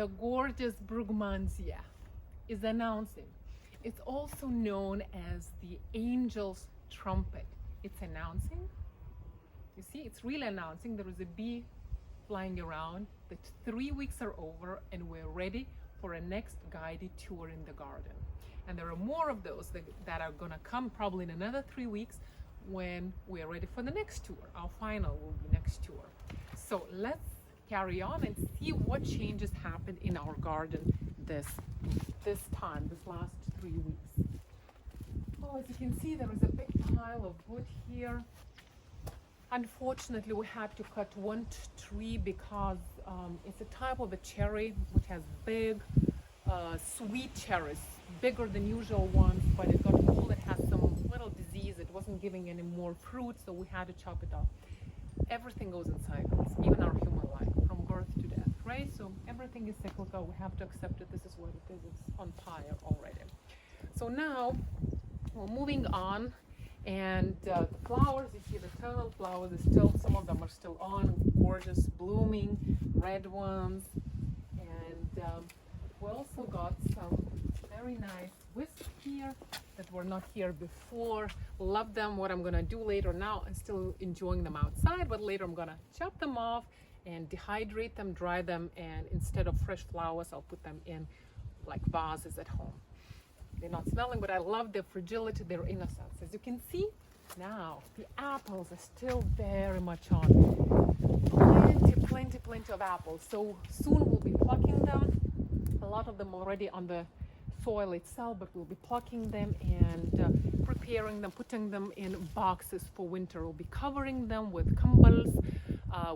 the gorgeous Brugmansia is announcing. It's also known as the angel's trumpet. It's announcing. You see, it's really announcing. There is a bee flying around that 3 weeks are over and we're ready for a next guided tour in the garden. And there are more of those that are gonna come probably in another 3 weeks when we're ready for the next tour. Our final will be next tour. So let's carry on and see what changes happened in our garden this last 3 weeks. Oh, as you can see, there is a big pile of wood here. Unfortunately, we had to cut one tree because it's a type of a cherry which has big, sweet cherries, bigger than usual ones, but it got old. It has some little disease. It wasn't giving any more fruit, so we had to chop it off. Everything goes in cycles, even our human life, from birth to death, right? So everything is cyclical. We have to accept it. This is what it is. It's on fire already. So now we're moving on. And the flowers, you see the tunnel flowers, is still, some of them are still on, gorgeous, blooming, red ones. And we also got some very nice wisps here that were not here before. Love them. What I'm gonna do later, now I'm still enjoying them outside, but later I'm gonna chop them off and dehydrate them, dry them, and instead of fresh flowers, I'll put them in like vases at home. They're not smelling, but I love their fragility, their innocence. As you can see, now the apples are still very much on. Plenty of apples. So soon we'll be plucking them. A lot of them already on the soil itself, but we'll be plucking them and preparing them, putting them in boxes for winter. We'll be covering them with kumbals,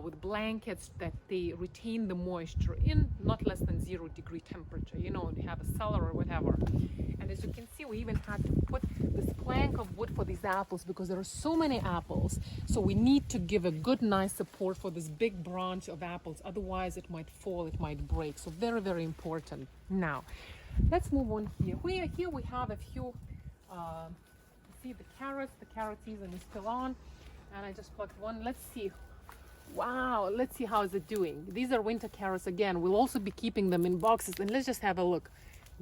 with blankets that they retain the moisture in not less than 0-degree temperature. You know, they have a cellar or whatever. And as you can see, we even had to put this plank of wood for these apples because there are so many apples. So we need to give a good, nice support for this big branch of apples. Otherwise, it might fall, it might break. So very, very important. Now, let's move on here. Here we have a few, see the carrots. The carrot season is still on. And I just plucked one. Let's see. Wow, let's see how is it doing. These are winter carrots again. We'll also be keeping them in boxes. And let's just have a look.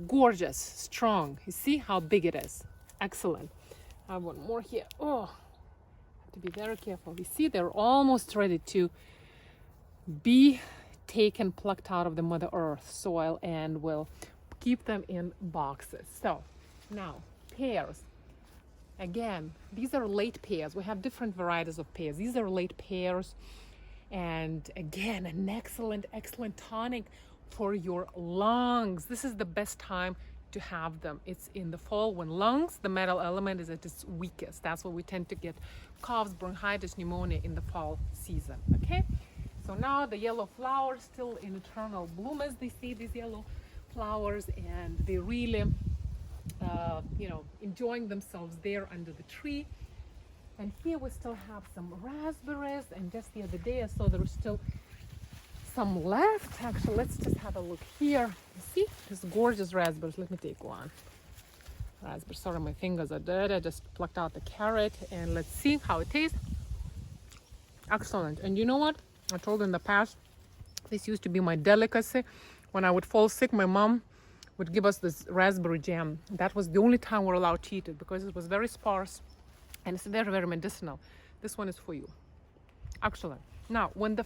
Gorgeous, strong. You see how big it is. Excellent. I have one more here. Oh, have to be very careful. You see, they're almost ready to be taken, plucked out of the Mother Earth soil, and we'll keep them in boxes. So now, pears. Again, these are late pears. We have different varieties of pears. These are late pears. And again, an excellent tonic for your lungs. This is the best time to have them. It's in the fall when lungs, the metal element, is at its weakest. That's where we tend to get coughs, bronchitis, pneumonia in the fall season. Okay, so now the yellow flowers still in eternal bloom, as they see, these yellow flowers, and they really enjoying themselves there under the tree. And here we still have some raspberries, and just the other day I saw there was still some left. Actually, let's just have a look here. You see these gorgeous raspberries. Let me take one. Raspberry, sorry, my fingers are dirty. I just plucked out the carrot, and let's see how it tastes. Excellent. And you know what? I told you in the past, this used to be my delicacy. When I would fall sick, my mom would give us this raspberry jam. That was the only time we're allowed to eat it because it was very sparse and it's very, very medicinal. This one is for you. Excellent. Now, when the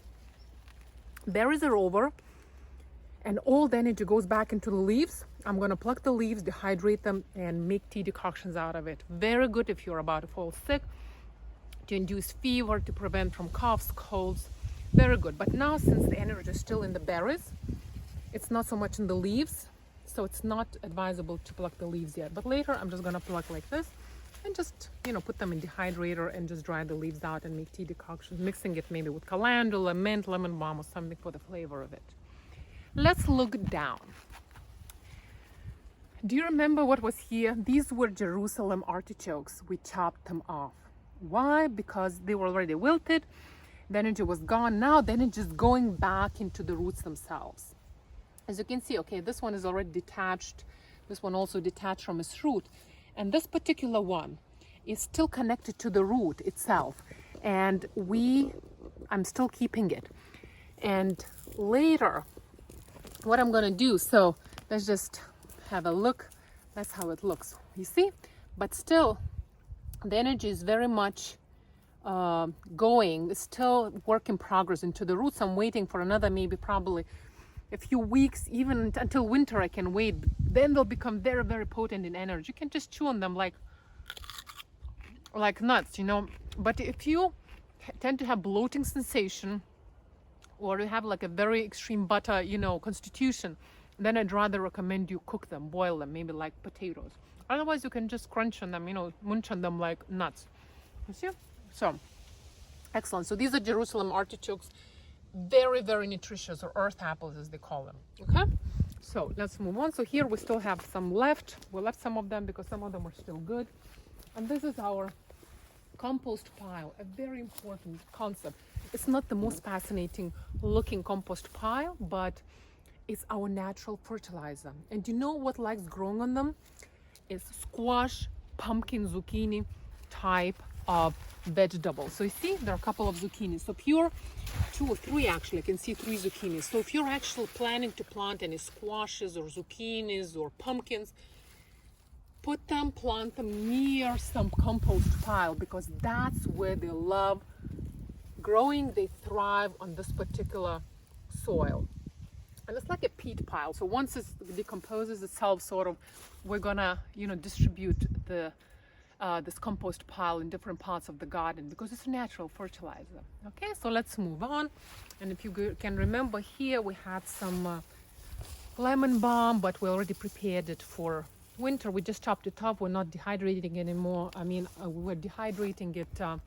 berries are over and all the energy goes back into the leaves, I'm going to pluck the leaves, dehydrate them, and make tea decoctions out of it. Very good if you're about to fall sick, to induce fever, to prevent from coughs, colds. Very good. But now, since the energy is still in the berries, it's not so much in the leaves, so it's not advisable to pluck the leaves yet. But later, I'm just going to pluck like this and just, put them in dehydrator and just dry the leaves out and make tea decoctions, mixing it maybe with calendula, mint, lemon balm, or something for the flavor of it. Let's look down. Do you remember what was here? These were Jerusalem artichokes. We chopped them off. Why? Because they were already wilted. The energy was gone. Now the energy is going back into the roots themselves. As you can see, okay, this one is already detached. This one also detached from its root. And this particular one is still connected to the root itself. And I'm still keeping it. And later, what I'm gonna do, so let's just have a look. That's how it looks, you see? But still, the energy is very much going. It's still work in progress into the roots. I'm waiting for another, maybe probably a few weeks, even until winter I can wait. Then they'll become very, very potent in energy. You can just chew on them like nuts, you know. But if you tend to have bloating sensation, or you have like a very extreme butter, you know, constitution, then I'd rather recommend you cook them, boil them, maybe like potatoes. Otherwise, you can just crunch on them, you know, munch on them like nuts. You see? So, excellent. So these are Jerusalem artichokes. Very, very nutritious, or earth apples as they call them. Okay? So let's move on. So here we still have some left. We left some of them because some of them are still good. And this is our compost pile, a very important concept. It's not the most fascinating looking compost pile, but it's our natural fertilizer. And you know what likes growing on them? It's squash, pumpkin, zucchini type of vegetables. So you see, there are a couple of zucchinis. So pure 2 or 3 actually, I can see 3 zucchinis. So if you're actually planning to plant any squashes or zucchinis or pumpkins, plant them near some compost pile, because that's where they love growing. They thrive on this particular soil. And it's like a peat pile. So once it decomposes itself, sort of, we're gonna, you know, distribute the this compost pile in different parts of the garden, because it's a natural fertilizer. Okay, so let's move on. And if you can remember, here we had some lemon balm, but we already prepared it for winter. We just chopped it up. We're not dehydrating anymore. I mean, we were dehydrating it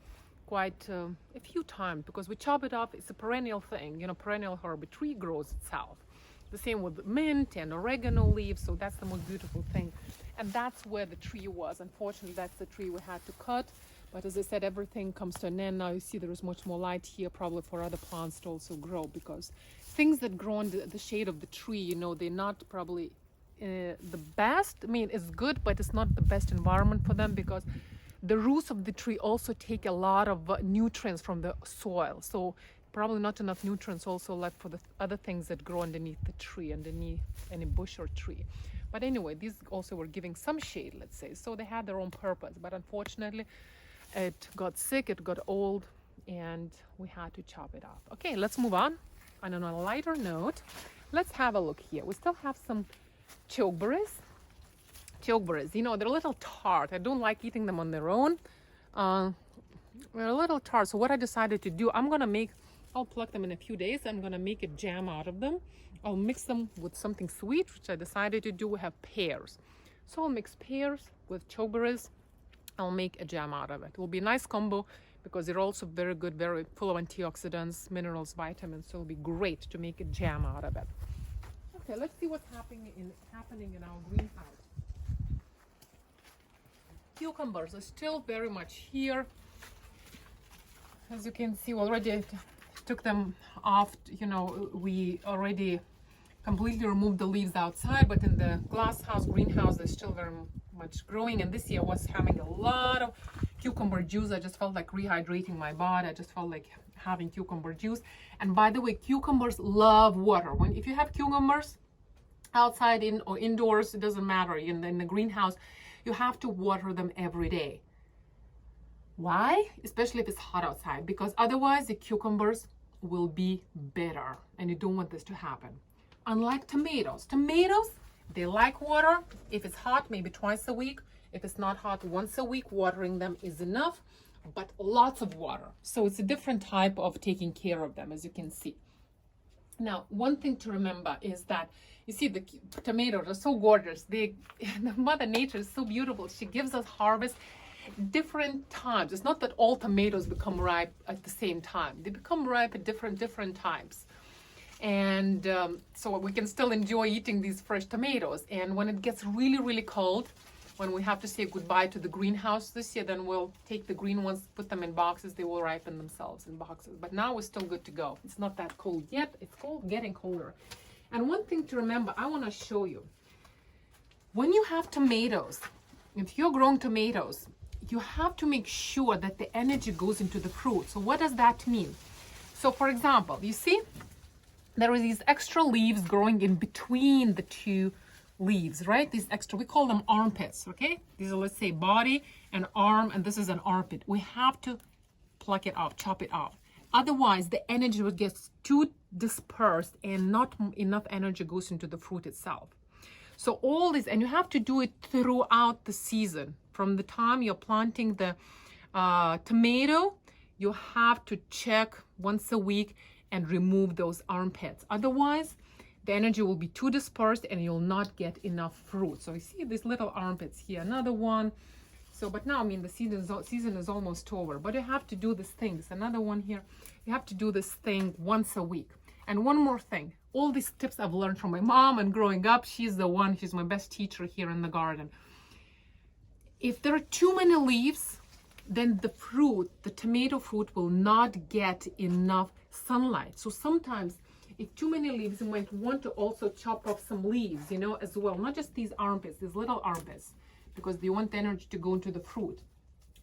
quite a few times, because we chop it up. It's a perennial thing, you know, perennial herb. A tree grows itself. The same with mint and oregano leaves. So that's the most beautiful thing. And that's where the tree was. Unfortunately, that's the tree we had to cut. But as I said, everything comes to an end now. You see there is much more light here, probably for other plants to also grow, because things that grow in the shade of the tree, you know, they're not probably the best. I mean, it's good, but it's not the best environment for them, because the roots of the tree also take a lot of nutrients from the soil. So probably not enough nutrients also left for the other things that grow underneath the tree, underneath any bush or tree. But anyway, these also were giving some shade, let's say. So they had their own purpose. But unfortunately, it got sick, it got old, and we had to chop it off. Okay, let's move on. And on a lighter note, let's have a look here. We still have some chokeberries. Chokeberries, you know, they're a little tart. I don't like eating them on their own. They're a little tart. So what I decided to do, I'll pluck them in a few days. I'm gonna make a jam out of them. I'll mix them with something sweet, which I decided to do. We have pears. So I'll mix pears with chokeberries. I'll make a jam out of it. It will be a nice combo, because they're also very good, very full of antioxidants, minerals, vitamins. So it'll be great to make a jam out of it. Okay, let's see what's happening in our greenhouse. Cucumbers are still very much here. As you can see, already took them off. You know, we already completely removed the leaves outside, but in the glass house, greenhouse, they're still very much growing. And this year was having a lot of cucumber juice. I just felt like rehydrating my body. I just felt like having cucumber juice. And by the way, cucumbers love water. If you have cucumbers outside or indoors, it doesn't matter. In the greenhouse, you have to water them every day. Why? Especially if it's hot outside, because otherwise the cucumbers will be bitter, and you don't want this to happen. Unlike tomatoes, they like water. If it's hot, maybe twice a week. If it's not hot, once a week. Watering them is enough, but lots of water. So it's a different type of taking care of them, as you can see. Now, one thing to remember is that, you see, the tomatoes are so gorgeous. The Mother Nature is so beautiful. She gives us harvest different times. It's not that all tomatoes become ripe at the same time. They become ripe at different times. And so we can still enjoy eating these fresh tomatoes. And when it gets really, really cold, when we have to say goodbye to the greenhouse this year, then we'll take the green ones, put them in boxes. They will ripen themselves in boxes. But now we're still good to go. It's not that cold yet. It's cold, getting colder. And one thing to remember, I want to show you. When you have tomatoes, if you're growing tomatoes, you have to make sure that the energy goes into the fruit. So what does that mean? So for example, you see, there are these extra leaves growing in between the two leaves, right? These extra, we call them armpits, okay? These are, let's say, body and arm, and this is an armpit. We have to pluck it off, chop it off. Otherwise, the energy will get too dispersed and not enough energy goes into the fruit itself. So all this, and you have to do it throughout the season. From the time you're planting the tomato, you have to check once a week and remove those armpits. Otherwise, the energy will be too dispersed and you'll not get enough fruit. So you see these little armpits here, another one. So, but now, I mean, the season is almost over, but you have to do this thing. There's another one here. You have to do this thing once a week. And one more thing, all these tips I've learned from my mom and growing up, she's my best teacher here in the garden. If there are too many leaves, then the fruit, the tomato fruit, will not get enough sunlight. So sometimes if too many leaves, you might want to also chop off some leaves, you know, as well. Not just these armpits, these little armpits, because you want the energy to go into the fruit,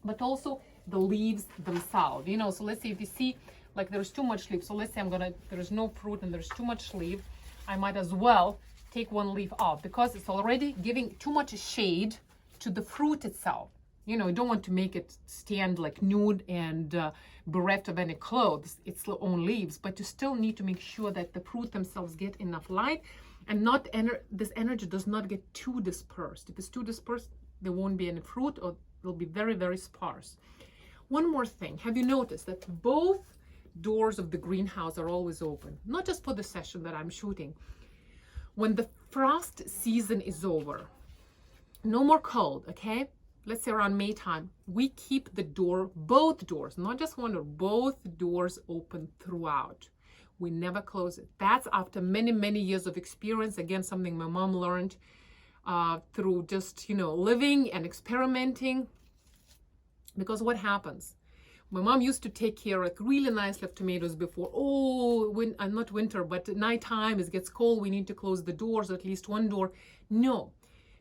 but also the leaves themselves, you know. So let's say if you see like there's too much leaf, so let's say there's no fruit and there's too much leaf, I might as well take one leaf off because it's already giving too much shade to the fruit itself. You know, you don't want to make it stand like nude and bereft of any clothes, its own leaves, but you still need to make sure that the fruit themselves get enough light and this energy does not get too dispersed. If it's too dispersed, there won't be any fruit, or it'll be very, very sparse. One more thing, have you noticed that both doors of the greenhouse are always open? Not just for the session that I'm shooting. When the frost season is over, no more cold, okay? Let's say around May time, we keep the door, both doors, not just one door, both doors open throughout. We never close it. That's after many, many years of experience. Again, something my mom learned through just, you know, living and experimenting. Because what happens? My mom used to take care of really nice left tomatoes before. Oh, not winter, but nighttime, it gets cold, we need to close the doors, at least one door. No,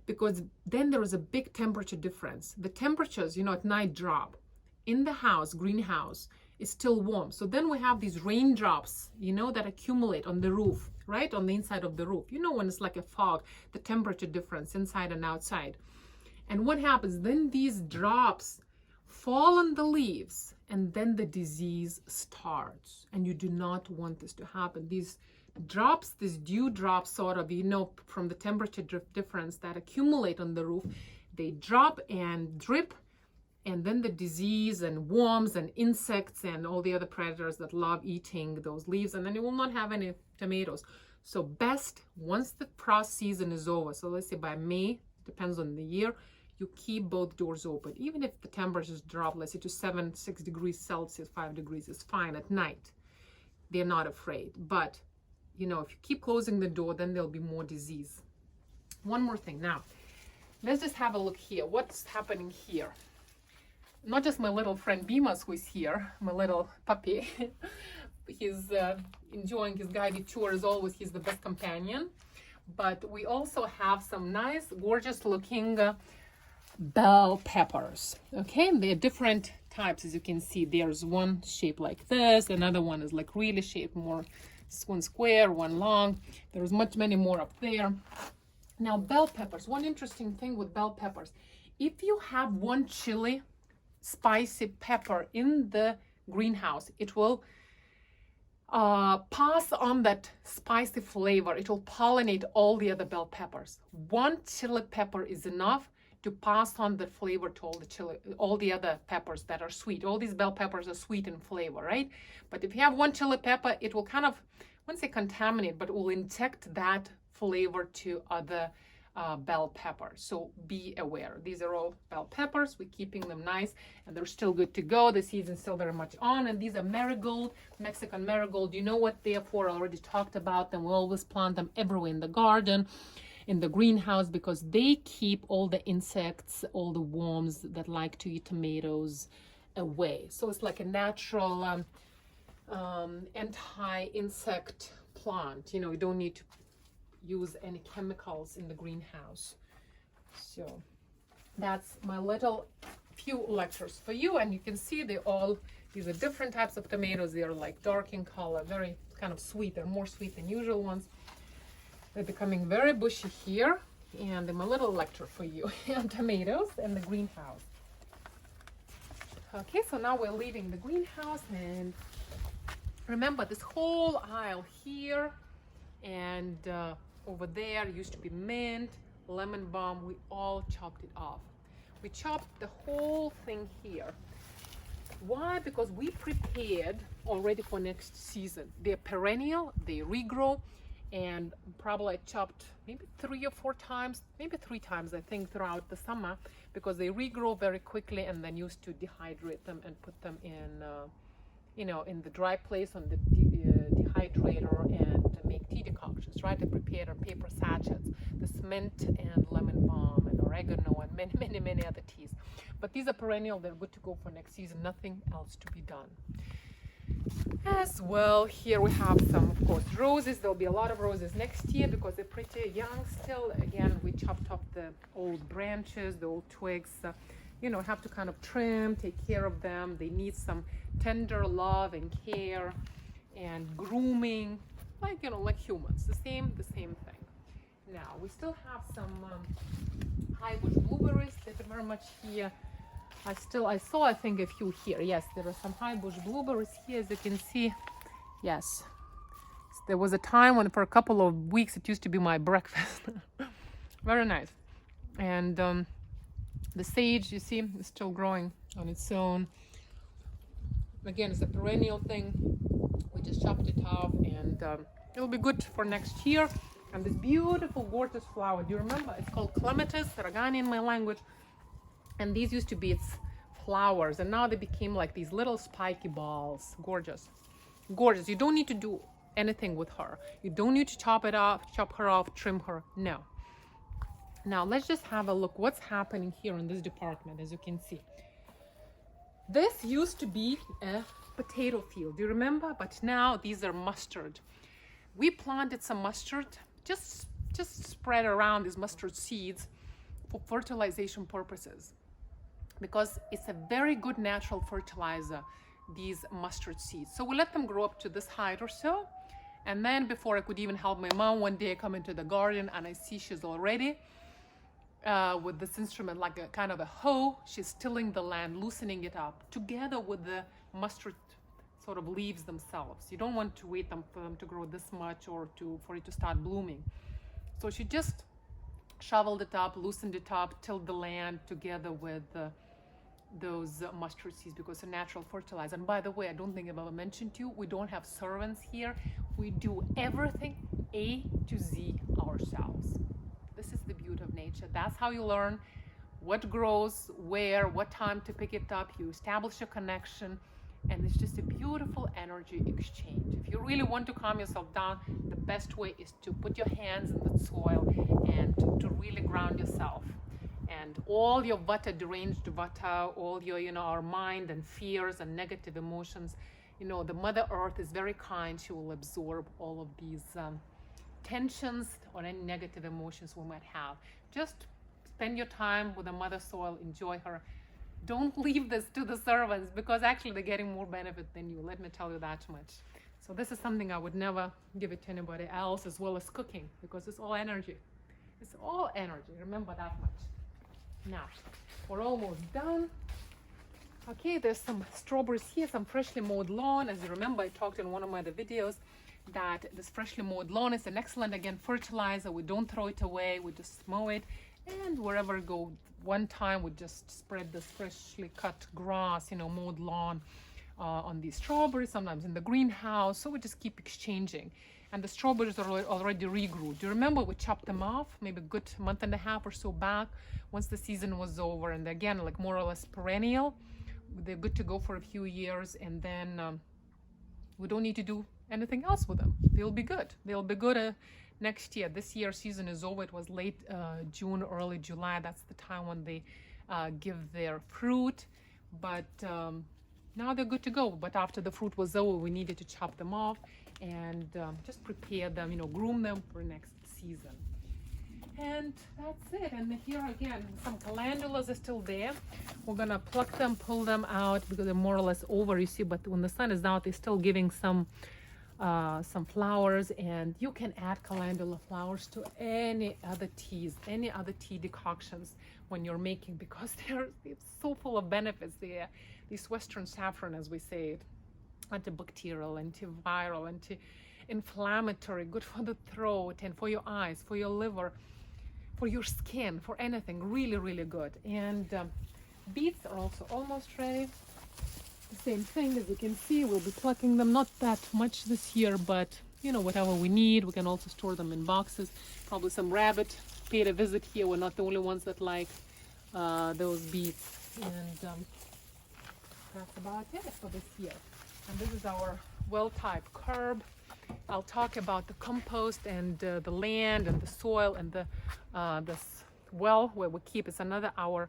because then there is a big temperature difference. The temperatures, you know, at night drop. In the house, greenhouse, is still warm. So then we have these raindrops, you know, that accumulate on the roof, right? On the inside of the roof. You know, when it's like a fog, the temperature difference inside and outside. And what happens? Then these drops fall on the leaves and then the disease starts. And you do not want this to happen. These drops, these dew drops sort of, you know, from the temperature difference that accumulate on the roof, they drop and drip. And then the disease and worms and insects and all the other predators that love eating those leaves, and then you will not have any tomatoes. So best, once the frost season is over, so let's say by May, depends on the year, you keep both doors open. Even if the temperatures drop, let's say to 6 degrees Celsius, 5 degrees is fine at night. They're not afraid. But, you know, if you keep closing the door, then there'll be more disease. One more thing. Now, let's just have a look here. What's happening here? Not just my little friend Bemis, who is here, my little puppy. He's enjoying his guided tour as always. He's the best companion. But we also have some nice, gorgeous looking bell peppers. Okay, they're different types, as you can see. There's one shaped like this, another one is like really shaped more, one square, one long. There's many more up there. Now, bell peppers, one interesting thing with bell peppers, if you have one chili spicy pepper in the greenhouse, it will pass on that spicy flavor. It will pollinate all the other bell peppers. One chili pepper is enough to pass on the flavor to all the other peppers that are sweet. All these bell peppers are sweet in flavor, right? But if you have one chili pepper, it will kind of, I wouldn't say contaminate, but it will inject that flavor to other bell peppers. So be aware. These are all bell peppers. We're keeping them nice and they're still good to go. The season's still very much on. And these are marigold, Mexican marigold. You know what they're for. I already talked about them. We always plant them everywhere in the garden, in the greenhouse, because they keep all the insects, all the worms that like to eat tomatoes away. So it's like a natural anti-insect plant. You know, you don't need to use any chemicals in the greenhouse. So that's my little few lectures for you. And you can see these are different types of tomatoes. They are like dark in color, very kind of sweet. They're more sweet than usual ones. They're becoming very bushy here. And I'm a little lecture for you on tomatoes and the greenhouse. Okay, so now we're leaving the greenhouse, and remember this whole aisle here and over there used to be mint, lemon balm. We all chopped it off. We chopped the whole thing here. Why? Because we prepared already for next season. They're perennial, they regrow, and probably I chopped maybe 3 or 4 times, maybe 3 times I think throughout the summer, because they regrow very quickly, and then used to dehydrate them and put them in you know, in the dry place on the dehydrator and make tea decoctions, right? I prepared on paper sachets, this mint and lemon balm and oregano and many other teas. But these are perennial, they're good to go for next season, nothing else to be done. As well, here we have some, of course, roses. There'll be a lot of roses next year because they're pretty young still. Again, we chopped off the old branches, the old twigs. You know, have to kind of trim, take care of them. They need some tender love and care and grooming, like, you know, like humans. The same thing. Now, we still have some high bush blueberries that are very much here. I saw, I think, a few here. Yes, there are some high bush blueberries here, as you can see. Yes, there was a time when for a couple of weeks it used to be my breakfast. Very nice. And the sage, you see, is still growing on its own. Again, it's a perennial thing. We just chopped it off, and it'll be good for next year. And this beautiful, gorgeous flower, do you remember? It's called Clematis, origami in my language. And these used to be its flowers, and now they became like these little spiky balls. Gorgeous. Gorgeous. You don't need to do anything with her. You don't need to chop her off, trim her. No. Now let's just have a look what's happening here in this department. As you can see, this used to be a potato field, do you remember? But now these are mustard. We planted some mustard, just spread around these mustard seeds for fertilization purposes, because it's a very good natural fertilizer, these mustard seeds. So we let them grow up to this height or so, and then before I could even help my mom, one day I come into the garden and I see she's already with this instrument, like a kind of a hoe. She's tilling the land, loosening it up together with the mustard sort of leaves themselves. You don't want to wait for them to grow this much or for it to start blooming. So she just shoveled it up, loosened it up, tilled the land together with those mustard seeds, because it's a natural fertilizer. And by the way, I don't think I've ever mentioned to you, we don't have servants here. We do everything A to Z ourselves. This is the beauty of nature. That's how you learn what grows, where, what time to pick it up. You establish a connection, and it's just a beautiful energy exchange. If you really want to calm yourself down, the best way is to put your hands in the soil and to really ground yourself. And all your vata, deranged vata, all your, you know, our mind and fears and negative emotions, you know, the Mother Earth is very kind. She will absorb all of these tensions or any negative emotions we might have. Just spend your time with the Mother Soil, enjoy her. Don't leave this to the servants, because actually they're getting more benefit than you. Let me tell you that much. So this is something I would never give it to anybody else, as well as cooking, because it's all energy. It's all energy. Remember that much. Now, we're almost done. Okay, there's some strawberries here, some freshly mowed lawn. As you remember, I talked in one of my other videos that this freshly mowed lawn is an excellent, again, fertilizer. We don't throw it away. We just mow it. And wherever we go, one time we just spread this freshly cut grass, you know, mowed lawn on these strawberries, sometimes in the greenhouse. So we just keep exchanging. And the strawberries are already regrew. Do you remember we chopped them off maybe a good month and a half or so back once the season was over? And again, like more or less perennial. They're good to go for a few years, and then we don't need to do anything else with them. They'll be good. They'll be good next year. This year season is over. It was late June, early July. That's the time when they give their fruit. But now they're good to go. But after the fruit was over, we needed to chop them off and just prepare them, you know, groom them for next season. And that's it. And here again, some calendulas are still there. We're gonna pluck them, pull them out, because they're more or less over, you see. But when the sun is out, they're still giving some some flowers, and you can add calendula flowers to any other teas, any other tea decoctions when you're making, because they're so full of benefits. This Western saffron, as we say it, antibacterial, antiviral, anti-inflammatory, good for the throat and for your eyes, for your liver, for your skin, for anything. Really, really good. And beets are also almost ready. The same thing, as you can see, we'll be plucking them, not that much this year, but you know, whatever we need. We can also store them in boxes. Probably some rabbit paid a visit here. We're not the only ones that like those beets. And that's about it for this year. And this is our well-type curb. I'll talk about the compost and the land and the soil and the this well where we keep. It's another our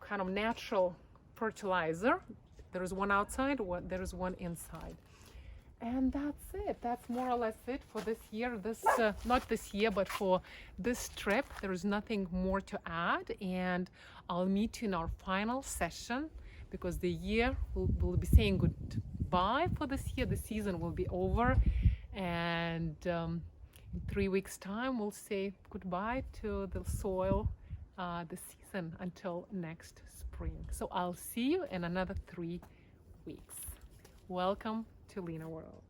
kind of natural fertilizer. There is one outside, there is one inside. And that's it. That's more or less it for this year. This not this year, but for this trip. There is nothing more to add. And I'll meet you in our final session, because the year will be saying goodbye for this year. The season will be over. And in 3 weeks' time, we'll say goodbye to the soil, the season, until next spring. So I'll see you in another 3 weeks. Welcome to Lina World.